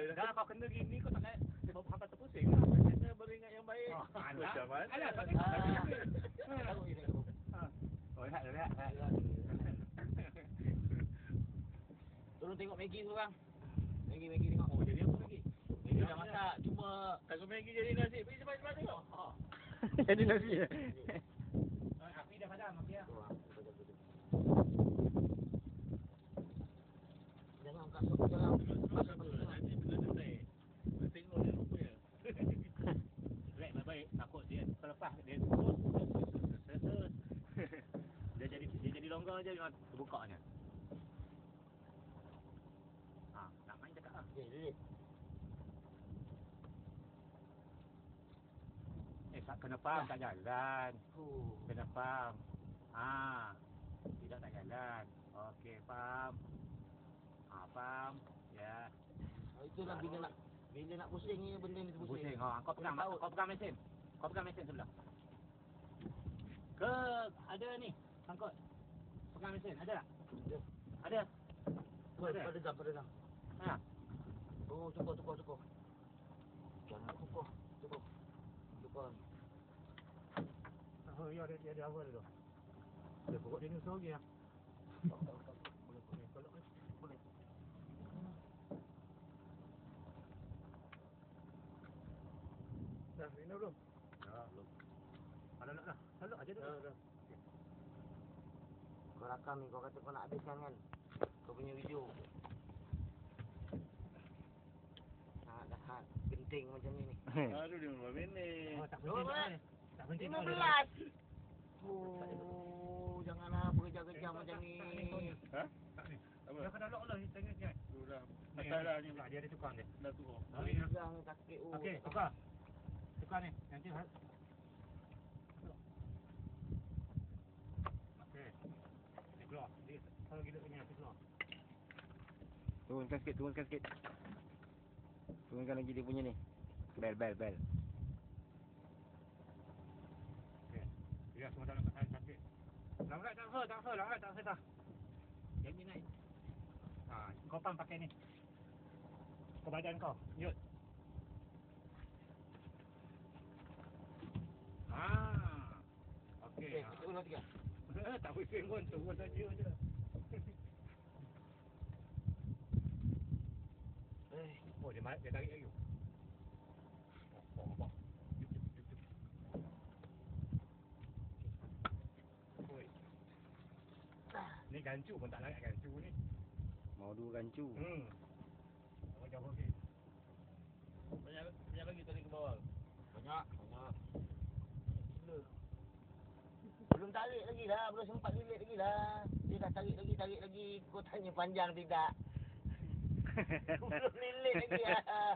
Dah kau kena gini kau tak nak sebab hampa terpusing lah. Kena beringat yang baik. Macam mana? Alah, tak oh, lihat. Tolong tengok Maggi tu bang. Maggi tengok. Oh, jadi apa lagi? Maggi dah masak, cuma Kalau Maggi jadi nasi, pergi cepat-cepat tengok. Jadi nasi. Api dah padam, okey ah. Jangan kasut dalam. Nanti bila selesai. Tengok dia lupa ya. Relax baik-baik, takut dia terlepas dia terus. Dia jadi longgar je dengan terbukanya. Nak main cakap lah. Okey. Kena faham tak jalan. Kena faham. Tidak tak jalan. Okey, faham. Faham. Ya. Itulah bila nak pusing ni benda ni pusing. Pusing. Kau pegang mesin. Kau pegang mesin sebelah. Ada ni. Sangkut. Pegang mesin, ada tak? Ada. Pada jam. Oh, cukup. Jangan cukup. Oh, ya dia awal tu. Dia pokok dia ni usaha lagi ya. Boleh. Dah, minum belum? Dah, belum. Ada nak dah. Saluk aja dah. Dah. Kau rakam ni, kau kata kau nak habiskan kan? Kau punya video. Sangat genting macam ni. Aduh, 15 minit. Tak penting. Tak penting. 15. Oh, janganlah berkejam-kejam macam ni. Ha? Tak ni. Apa? Dah kena lock lah tengok ni. Sudah. Atas dah ni. Dia ada tukang dia. Dah turun. Pegang kaki. Okey, tukar. Tukar ni. Nanti okey. Dia keluar. Dia kalau gila punya dia keluar. Turunkan sikit. Turunkan lagi dia punya ni. Bel. Okey. Dia semua dalam keadaan sakit. Lambat transfer dah. Yang ni naik. Kau pam pakai ni. Kau badan kau. Nyut. Okey. Kita ulang 3. Tak pusing pun, turun saja je. Oh, dia tarik lagi. Oh. Oi. Ni gancu pun tak larat gancu ni. Mau 2 gancu. Jauh okey. Banyak lagi tadi ke bawah. Banyak. Belum tarik lagi lah, belum sempat lilit lagi lah. Dia dah tarik lagi. Kau tanya panjang tidak? Belum lilit lagi lah.